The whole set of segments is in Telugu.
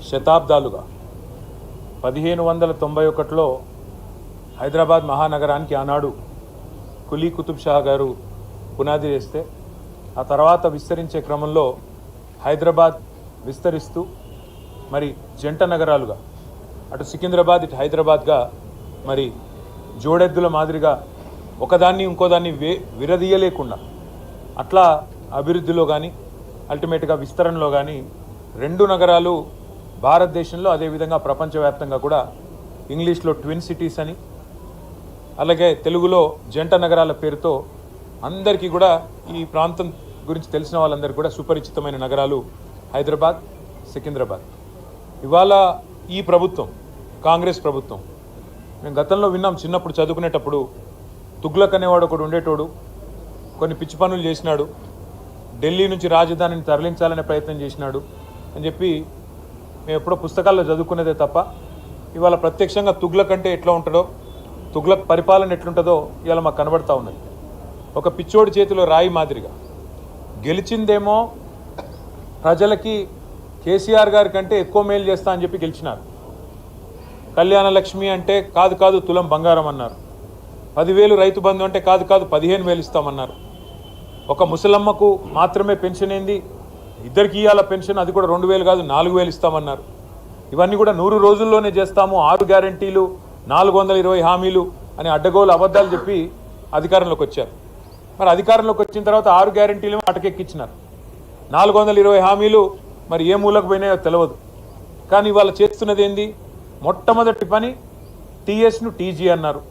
శతాబ్దాలుగా 1591లో హైదరాబాద్ మహానగరానికి ఆనాడు కులీ కుతుబ్ షా గారు పునాది వేస్తే ఆ తర్వాత విస్తరించే క్రమంలో హైదరాబాద్ విస్తరిస్తూ మరి జంట నగరాలుగా అటు సికింద్రాబాద్ ఇటు హైదరాబాద్గా మరి జోడెద్దుల మాదిరిగా ఒకదాన్ని ఇంకోదాన్ని విరదీయలేకుండా అట్లా అభివృద్ధిలో కానీ అల్టిమేట్గా విస్తరణలో కానీ రెండు నగరాలు భారతదేశంలో అదేవిధంగా ప్రపంచవ్యాప్తంగా కూడా ఇంగ్లీష్లో ట్విన్ సిటీస్ అని అలాగే తెలుగులో జంట నగరాల పేరుతో అందరికీ కూడా ఈ ప్రాంతం గురించి తెలిసిన వాళ్ళందరికీ కూడా సుపరిచితమైన నగరాలు హైదరాబాద్ సికింద్రాబాద్. ఇవాళ ఈ ప్రభుత్వం కాంగ్రెస్ ప్రభుత్వం మేము గతంలో విన్నాం, చిన్నప్పుడు చదువుకునేటప్పుడు తుగ్లక్ అనేవాడు ఒకడు ఉండేటోడు, కొన్ని పిచ్చి పనులు చేసినాడు, ఢిల్లీ నుంచి రాజధానిని తరలించాలనే ప్రయత్నం చేసినాడు అని చెప్పి మేము ఎప్పుడో పుస్తకాల్లో చదువుకునేదే తప్ప ఇవాళ ప్రత్యక్షంగా తుగ్లక్ అంటే ఎట్లా ఉంటుందో, తుగ్లక్ పరిపాలన ఎట్లుంటుందో ఇవాళ మాకు కనబడతా ఉన్నది. ఒక పిచ్చోడి చేతిలో రాయి మాదిరిగా గెలిచిందేమో ప్రజలకి కేసీఆర్ గారి కంటే ఎక్కువ మేలు చేస్తా అని చెప్పి గెలిచినారు. కళ్యాణ లక్ష్మి అంటే కాదు తులం బంగారం అన్నారు. 10,000 రైతు బంధు అంటే కాదు 15,000 ఇస్తామన్నారు. ఒక ముసలమ్మకు మాత్రమే పెన్షన్ ఏంది, ఇద్దరికి ఇవ్వాల పెన్షన్, అది కూడా 2,000 కాదు 4,000 ఇస్తామన్నారు. ఇవన్నీ కూడా 100 రోజుల్లోనే చేస్తాము, 6 గ్యారంటీలు 420 హామీలు అని అడ్డగోలు అబద్ధాలు చెప్పి అధికారంలోకి వచ్చారు. మరి అధికారంలోకి వచ్చిన తర్వాత 6 గ్యారంటీలు అటకెక్కించినారు. 420 హామీలు మరి ఏ మూలకు పోయినాయో తెలియదు. కానీ ఇవాళ చేస్తున్నది ఏంది, మొట్టమొదటి పని టీఎస్ను టీజీ అన్నారు,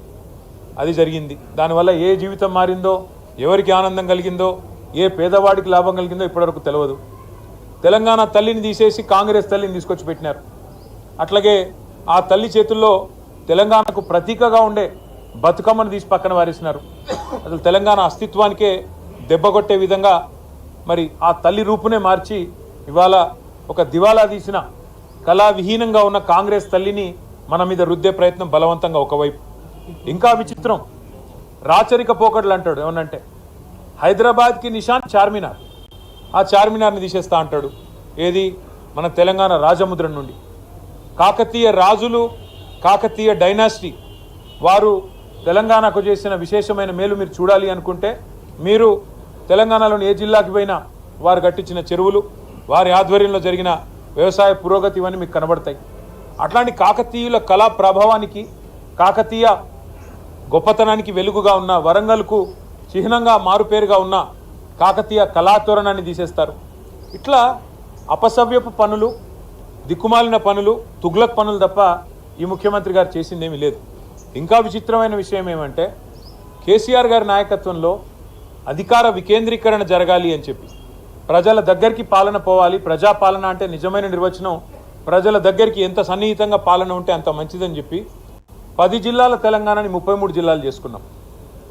అది జరిగింది. దానివల్ల ఏ జీవితం మారిందో, ఎవరికి ఆనందం కలిగిందో, ఏ పేదవాడికి లాభం కలిగిందో ఇప్పటివరకు తెలియదు. తెలంగాణ తల్లిని తీసేసి కాంగ్రెస్ తల్లిని తీసుకొచ్చి పెట్టినారు. అట్లాగే ఆ తల్లి చేతుల్లో తెలంగాణకు ప్రతీకగా ఉండే బతుకమ్మను తీసి పక్కన వారేసినారు. అసలు తెలంగాణ అస్తిత్వానికే దెబ్బకొట్టే విధంగా మరి ఆ తల్లి రూపునే మార్చి ఇవాళ ఒక దివాలా తీసిన కళావిహీనంగా ఉన్న కాంగ్రెస్ తల్లిని మన మీద రుద్దే ప్రయత్నం బలవంతంగా ఒకవైపు. ఇంకా విచిత్రం, రాచరిక పోకడలు అంటాడు. ఏమనంటే హైదరాబాద్కి నిషాన్ చార్మినార్, ఆ చార్మినార్ని తీసేస్తా అంటాడు. ఏది, మన తెలంగాణ రాజముద్ర నుండి. కాకతీయ రాజులు, కాకతీయ డైనాసిటీ వారు తెలంగాణకు చేసిన విశేషమైన మేలు మీరు చూడాలి అనుకుంటే మీరు తెలంగాణలోని ఏ జిల్లాకి పోయినా వారు కట్టించిన చెరువులు, వారి ఆధ్వర్యంలో జరిగిన వ్యవసాయ పురోగతి ఇవన్నీ మీకు కనబడతాయి. అట్లాంటి కాకతీయుల కళా ప్రభావానికి, కాకతీయ గొప్పతనానికి వెలుగుగా ఉన్న, వరంగల్కు చిహ్నంగా మారుపేరుగా ఉన్న కాకతీయ కళాతోరణాన్ని తీసేస్తారు. ఇట్లా అపసవ్యపు పనులు, దిక్కుమాలిన పనులు, తుగ్లక్ పనులు తప్ప ఈ ముఖ్యమంత్రి గారు చేసిందేమీ లేదు. ఇంకా విచిత్రమైన విషయం ఏమంటే కేసీఆర్ గారి నాయకత్వంలో అధికార వికేంద్రీకరణ జరగాలి అని చెప్పి, ప్రజల దగ్గరికి పాలన పోవాలి. ప్రజాపాలన అంటే నిజమైన నిర్వచనం ప్రజల దగ్గరికి ఎంత సన్నిహితంగా పాలన ఉంటే అంత మంచిదని చెప్పి 10 జిల్లాల తెలంగాణని 33 జిల్లాలు చేసుకున్నాం.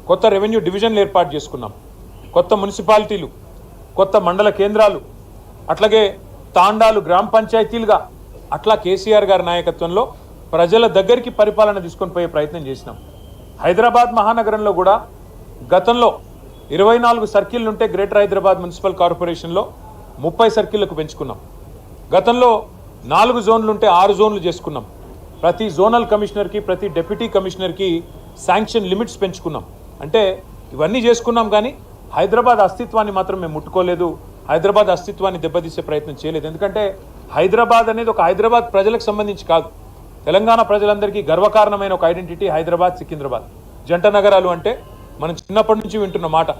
కొత్త రెవెన్యూ డివిజన్లు ఏర్పాటు చేసుకున్నాం, కొత్త మున్సిపాలిటీలు, కొత్త మండల కేంద్రాలు, అట్లాగే తాండాలు గ్రామ పంచాయతీలుగా అట్లా కేసీఆర్ గారి నాయకత్వంలో ప్రజల దగ్గరికి పరిపాలన తీసుకొని పోయే ప్రయత్నం చేసినాం. హైదరాబాద్ మహానగరంలో కూడా గతంలో 24 సర్కిళ్ళు ఉంటే గ్రేటర్ హైదరాబాద్ మున్సిపల్ కార్పొరేషన్లో 30 సర్కిళ్లకు పెంచుకున్నాం. గతంలో 4 జోన్లు ఉంటే 6 జోన్లు చేసుకున్నాం. ప్రతి జోనల్ కమిషనర్కి, ప్రతి డెప్యూటీ కమిషనర్కి శాంక్షన్ లిమిట్స్ పెంచుకున్నాం. అంటే ఇవన్నీ చేసుకున్నాం, కానీ హైదరాబాద్ అస్తిత్వాన్ని మాత్రం మేము ముట్టుకోలేదు. హైదరాబాద్ అస్తిత్వాన్ని దెబ్బతీసే ప్రయత్నం చేయలేదు. ఎందుకంటే హైదరాబాద్ అనేది ఒక హైదరాబాద్ ప్రజలకు సంబంధించి కాదు, తెలంగాణ ప్రజలందరికీ గర్వకారణమైన ఒక ఐడెంటిటీ హైదరాబాద్ సికింద్రాబాద్ జంట నగరాలు అంటే మనం చిన్నప్పటి నుంచి వింటున్న మాట.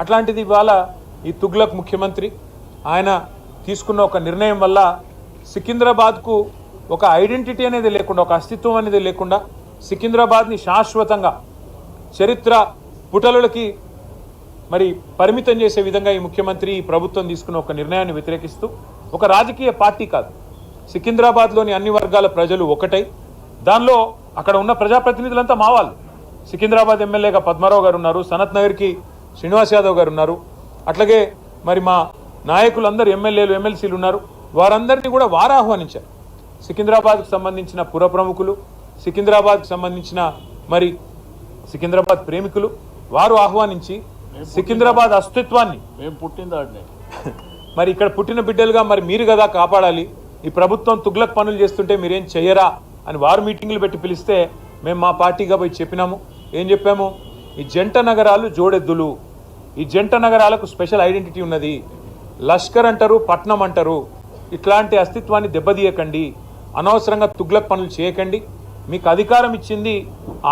అట్లాంటిది ఇవాళ ఈ తుగ్లక్ ముఖ్యమంత్రి ఆయన తీసుకున్న ఒక నిర్ణయం వల్ల సికింద్రాబాద్కు ఒక ఐడెంటిటీ అనేది లేకుండా, ఒక అస్తిత్వం అనేది లేకుండా సికింద్రాబాద్ని శాశ్వతంగా చరిత్ర పుటలకి మరి పరిమితం చేసే విధంగా ఈ ముఖ్యమంత్రి, ఈ ప్రభుత్వం తీసుకున్న ఒక నిర్ణయాన్ని వ్యతిరేకిస్తూ, ఒక రాజకీయ పార్టీ కాదు, సికింద్రాబాద్లోని అన్ని వర్గాల ప్రజలు ఒకటై, దానిలో అక్కడ ఉన్న ప్రజాప్రతినిధులంతా మా వాళ్ళు. సికింద్రాబాద్ ఎమ్మెల్యేగా పద్మారావు గారు ఉన్నారు, సనత్ నగర్కి శ్రీనివాస్ యాదవ్ గారు ఉన్నారు, అట్లాగే మరి మా నాయకులందరూ ఎమ్మెల్యేలు ఎమ్మెల్సీలు ఉన్నారు. వారందరినీ కూడా వారు ఆహ్వానించారు. సికింద్రాబాద్కు సంబంధించిన పుర ప్రముఖులు, సికింద్రాబాద్కు సంబంధించిన మరి సికింద్రాబాద్ ప్రేమికులు వారు ఆహ్వానించి సికింద్రాబాద్ అస్తిత్వాన్ని మేము పుట్టిందాడినే మరి ఇక్కడ పుట్టిన బిడ్డలుగా మరి మీరు కదా కాపాడాలి, ఈ ప్రభుత్వం తుగ్లక్ పనులు చేస్తుంటే మీరేం చెయ్యరా అని వారు మీటింగులు పెట్టి పిలిస్తే మేము మా పార్టీగా పోయి చెప్పినాము. ఏం చెప్పాము? ఈ జంట నగరాలు జోడెద్దులు, ఈ జంట నగరాలకు స్పెషల్ ఐడెంటిటీ ఉన్నది. లష్కర్ అంటారు, పట్నం అంటారు. ఇట్లాంటి అస్తిత్వాన్ని దెబ్బతీయకండి, అనవసరంగా తుగ్లక్ పనులు చేయకండి. మీకు అధికారం ఇచ్చింది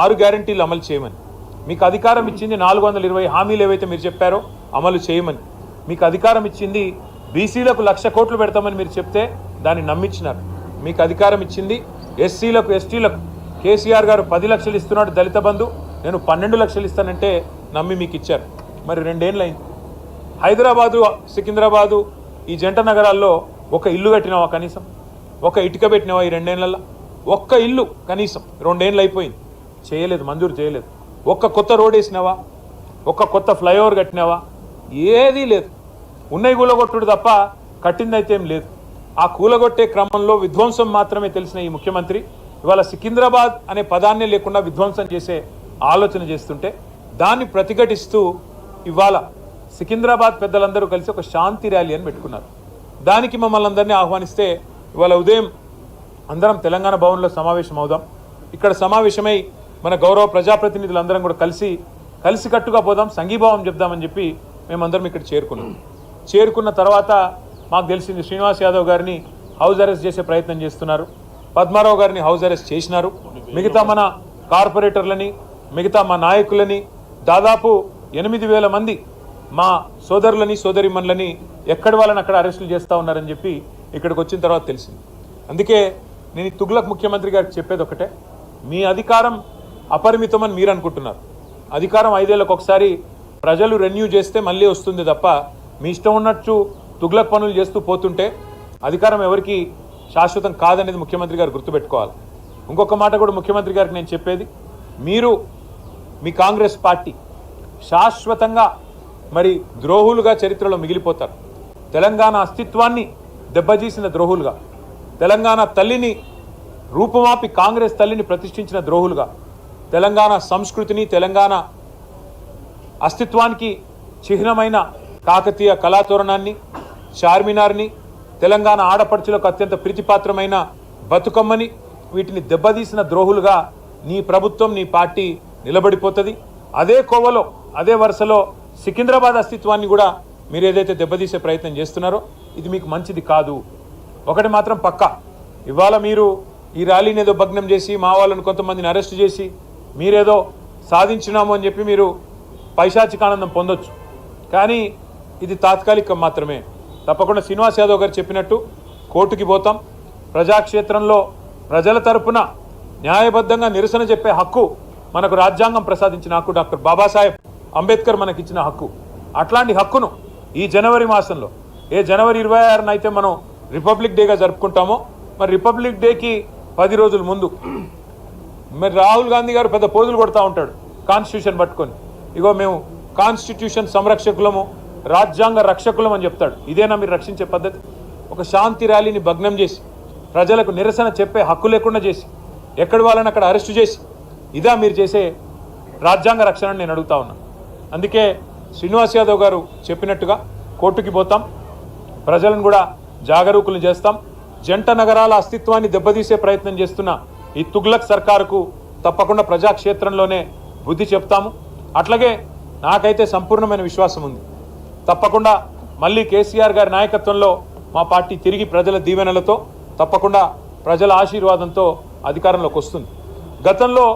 6 గ్యారంటీలు అమలు చేయమని, మీకు అధికారం ఇచ్చింది 420 హామీలు ఏవైతే మీరు చెప్పారో అమలు చేయమని, మీకు అధికారం ఇచ్చింది బీసీలకు 1,00,000 కోట్లు పెడతామని మీరు చెప్తే దాన్ని నమ్మించినారు. మీకు అధికారం ఇచ్చింది ఎస్సీలకు ఎస్టీలకు కేసీఆర్ గారు 10 లక్షలు ఇస్తున్నాడు దళిత బంధు, నేను 12 లక్షలు ఇస్తానంటే నమ్మి మీకు ఇచ్చారు. మరి 2 ఏళ్ళు అయింది. హైదరాబాదు సికింద్రాబాదు ఈ జంట నగరాల్లో ఒక ఇల్లు కట్టినావా? కనీసం ఒక ఇటుక పెట్టినావా? ఈ 2 ఏళ్లలో ఒక్క ఇల్లు కనీసం 2 ఏళ్ళు అయిపోయింది, చేయలేదు, మంజూరు చేయలేదు. ఒక్క కొత్త రోడ్ వేసినావా? ఒక్క కొత్త ఫ్లైఓవర్ కట్టినావా? ఏదీ లేదు. ఉన్నవి కూలగొట్టుడు తప్ప కట్టిందైతే ఏం లేదు. ఆ కూలగొట్టే క్రమంలో విధ్వంసం మాత్రమే తెలిసిన ఈ ముఖ్యమంత్రి ఇవాళ సికింద్రాబాద్ అనే పదాన్నే లేకుండా విధ్వంసం చేసే ఆలోచన చేస్తుంటే దాన్ని ప్రతిఘటిస్తూ ఇవాళ సికింద్రాబాద్ పెద్దలందరూ కలిసి ఒక శాంతి ర్యాలీ అని పెట్టుకున్నారు. దానికి మమ్మల్ని అందరినీ ఆహ్వానిస్తే ఇవాళ ఉదయం అందరం తెలంగాణ భవన్లో సమావేశం అవుదాం, ఇక్కడ సమావేశమై మన గౌరవ ప్రజాప్రతినిధులందరం కూడా కలిసికట్టుగా పోదాం, సంఘీభావం చెప్దామని చెప్పి మేమందరం ఇక్కడ చేరుకున్న తర్వాత మాకు తెలిసింది శ్రీనివాస్ యాదవ్ గారిని హౌస్ అరెస్ట్ చేసే ప్రయత్నం చేస్తున్నారు, పద్మారావు గారిని హౌస్ అరెస్ట్ చేసినారు, మిగతా మన కార్పొరేటర్లని మిగతా మా నాయకులని దాదాపు 8,000 మంది మా సోదరులని సోదరిమణులని ఎక్కడి వాళ్ళని అక్కడ అరెస్టులు చేస్తూ ఉన్నారని చెప్పి ఇక్కడికి వచ్చిన తర్వాత తెలిసింది. అందుకే నేను ఈ తుగ్లక్ ముఖ్యమంత్రి గారికి చెప్పేది ఒకటే, మీ అధికారం అపరిమితం అని మీరు అనుకుంటున్నారు. అధికారం 5 ఏళ్లకు ఒకసారి ప్రజలు రెన్యూ చేస్తే మళ్ళీ వస్తుంది తప్ప మీ ఇష్టం ఉన్నట్టు తుగ్లక్ పనులు చేస్తూ పోతుంటే అధికారం ఎవరికి శాశ్వతం కాదనేది ముఖ్యమంత్రి గారు గుర్తుపెట్టుకోవాలి. ఇంకొక మాట కూడా ముఖ్యమంత్రి గారికి నేను చెప్పేది, మీరు మీ కాంగ్రెస్ పార్టీ శాశ్వతంగా మరి ద్రోహులుగా చరిత్రలో మిగిలిపోతారు. తెలంగాణ అస్తిత్వాన్ని దెబ్బతీసిన ద్రోహులుగా, తెలంగాణ తల్లిని రూపుమాపి కాంగ్రెస్ తల్లిని ప్రతిష్ఠించిన ద్రోహులుగా, తెలంగాణ సంస్కృతిని తెలంగాణ అస్తిత్వానికి చిహ్నమైన కాకతీయ కళాతోరణాన్ని, చార్మినార్ని, తెలంగాణ ఆడపడుచులకు అత్యంత ప్రీతిపాత్రమైన బతుకమ్మని, వీటిని దెబ్బతీసిన ద్రోహులుగా నీ ప్రభుత్వం నీ పార్టీ నిలబడిపోతుంది. అదే కోవలో అదే వరుసలో సికింద్రాబాద్ అస్తిత్వాన్ని కూడా మీరు ఏదైతే దెబ్బతీసే ప్రయత్నం చేస్తున్నారో ఇది మీకు మంచిది కాదు. ఒకటి మాత్రం పక్కా, ఇవాళ మీరు ఈ ర్యాలీని ఏదో భగ్నం చేసి మా వాళ్ళని కొంతమందిని అరెస్ట్ చేసి మీరేదో సాధించినాము అని చెప్పి మీరు పైశాచికానందం పొందొచ్చు, కానీ ఇది తాత్కాలికం మాత్రమే. తప్పకుండా శ్రీనివాస్ యాదవ్ గారు చెప్పినట్టు కోర్టుకి పోతాం. ప్రజాక్షేత్రంలో ప్రజల తరపున న్యాయబద్ధంగా నిరసన చెప్పే హక్కు మనకు రాజ్యాంగం ప్రసాదించిన హక్కు, డాక్టర్ బాబాసాహెబ్ అంబేద్కర్ మనకిచ్చిన హక్కు. అట్లాంటి హక్కును ఈ జనవరి మాసంలో జనవరి 26న అయితే మనం రిపబ్లిక్ డేగా జరుపుకుంటామో, మరి రిపబ్లిక్ డేకి 10 రోజుల ముందు మరి రాహుల్ గాంధీ గారు పెద్ద పోజులు కొడతా ఉంటాడు కాన్స్టిట్యూషన్ పట్టుకొని, ఇగో మేము కాన్స్టిట్యూషన్ సంరక్షకులము రాజ్యాంగ రక్షకులం అని చెప్తాడు. ఇదేనా మీరు రక్షించే పద్ధతి? ఒక శాంతి ర్యాలీని భగ్నం చేసి ప్రజలకు నిరసన చెప్పే హక్కు లేకుండా చేసి ఎక్కడి వాళ్ళని అక్కడ అరెస్టు చేసి ఇదా మీరు చేసే రాజ్యాంగ రక్షణ నేను అడుగుతా ఉన్నా. అందుకే శ్రీనివాస్ యాదవ్ గారు చెప్పినట్టుగా కోర్టుకి పోతాం, ప్రజలను కూడా జాగరూకులు చేస్తాం. జంట నగరాల అస్తిత్వాన్ని దెబ్బతీసే ప్రయత్నం చేస్తున్న ఈ తుగ్లక్ సర్కారుకు తప్పకుండా ప్రజాక్షేత్రంలోనే బుద్ధి చెప్తాము. అట్లాగే నాకైతే సంపూర్ణమైన విశ్వాసం ఉంది, తప్పకుండా మళ్ళీ కేసీఆర్ గారి నాయకత్వంలో మా పార్టీ తిరిగి ప్రజల దీవెనలతో తప్పకుండా ప్రజల ఆశీర్వాదంతో అధికారంలోకి వస్తుంది. గతంలో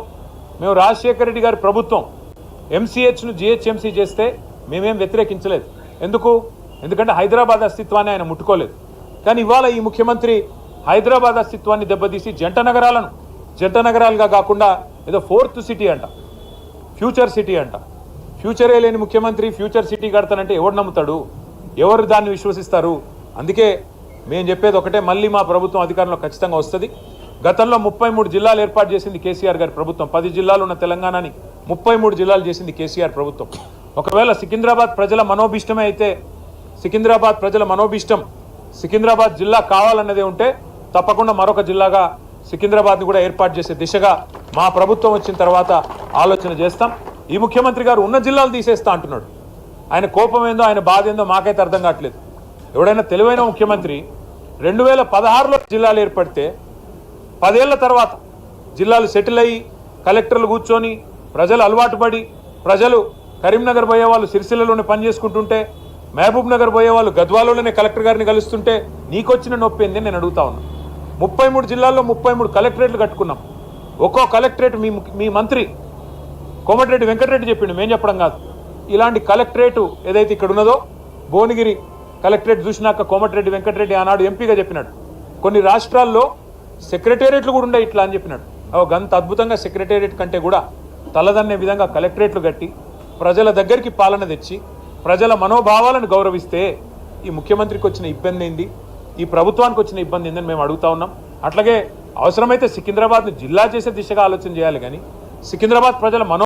మేము రాజశేఖర రెడ్డి గారి ప్రభుత్వం ఎంసీహెచ్ను జిహెచ్ఎంసీ చేస్తే మేమేం వ్యతిరేకించలేదు. ఎందుకంటే హైదరాబాద్ అస్తిత్వాన్ని ఆయన ముట్టుకోలేదు. కానీ ఇవాళ ఈ ముఖ్యమంత్రి హైదరాబాద్ అస్తిత్వాన్ని దెబ్బతీసి జంట నగరాలుగా కాకుండా ఏదో 4th సిటీ అంట, ఫ్యూచర్ సిటీ అంట. ఫ్యూచరే లేని ముఖ్యమంత్రి ఫ్యూచర్ సిటీ కడతానంటే ఎవరు నమ్ముతాడు? ఎవరు దాన్ని విశ్వసిస్తారు? అందుకే మేము చెప్పేది ఒకటే, మళ్ళీ మా ప్రభుత్వం అధికారంలో ఖచ్చితంగా వస్తుంది. గతంలో 33 జిల్లాలు ఏర్పాటు చేసింది కేసీఆర్ గారి ప్రభుత్వం. 10 జిల్లాలు ఉన్న తెలంగాణని 33 జిల్లాలు చేసింది కేసీఆర్ ప్రభుత్వం. ఒకవేళ సికింద్రాబాద్ ప్రజల మనోభిష్టమే అయితే, సికింద్రాబాద్ ప్రజల మనోభిష్టం సికింద్రాబాద్ జిల్లా కావాలన్నదే ఉంటే తప్పకుండా మరొక జిల్లాగా సికింద్రాబాద్ని కూడా ఏర్పాటు చేసే దిశగా మా ప్రభుత్వం వచ్చిన తర్వాత ఆలోచన చేస్తాం. ఈ ముఖ్యమంత్రి గారు ఉన్న జిల్లాలు తీసేస్తా అంటున్నాడు. ఆయన కోపం ఏందో ఆయన బాధ ఏందో మాకైతే అర్థం కావట్లేదు. ఎవడైనా తెలివైన ముఖ్యమంత్రి 2016లో జిల్లాలు ఏర్పడితే 10 ఏళ్ల తర్వాత జిల్లాలు సెటిల్ అయ్యి కలెక్టర్లు కూర్చొని ప్రజలు అలవాటు పడి ప్రజలు కరీంనగర్ పోయే వాళ్ళు సిరిసిల్లలోనే పని చేసుకుంటుంటే మహబూబ్ నగర్ పోయే వాళ్ళు గద్వాలలోనే కలెక్టర్ గారిని కలుస్తుంటే నీకొచ్చిన నొప్పి ఏంది నేను అడుగుతా ఉన్నా. 33 జిల్లాల్లో 33 కలెక్టరేట్లు కట్టుకున్నాం. ఒక్కో కలెక్టరేట్ మీ మంత్రి కోమటిరెడ్డి వెంకటరెడ్డి చెప్పిండు, మేము చెప్పడం కాదు. ఇలాంటి కలెక్టరేటు ఏదైతే ఇక్కడ ఉన్నదో భువనగిరి కలెక్టరేట్ చూసినాక కోమటిరెడ్డి వెంకటరెడ్డి ఆనాడు ఎంపీగా చెప్పినాడు కొన్ని రాష్ట్రాల్లో సెక్రటేరియట్లు కూడా ఉండే ఇట్లా అని చెప్పినాడు. గంత అద్భుతంగా సెక్రటేరియట్ కంటే కూడా తలదన్నే విధంగా కలెక్టరేట్లు కట్టి ప్రజల దగ్గరికి పాలన తెచ్చి ప్రజల మనోభావాలను గౌరవిస్తే ఈ ముఖ్యమంత్రికి వచ్చిన ఇబ్బంది ఏంది, ఈ ప్రభుత్వానికి వచ్చిన ఇబ్బంది ఏందని మేము అడుగుతా ఉన్నాం. అట్లాగే అవసరమైతే సికింద్రాబాద్ను జిల్లా చేసే దిశగా ఆలోచన చేయాలి కానీ సికింద్రాబాద్ ప్రజల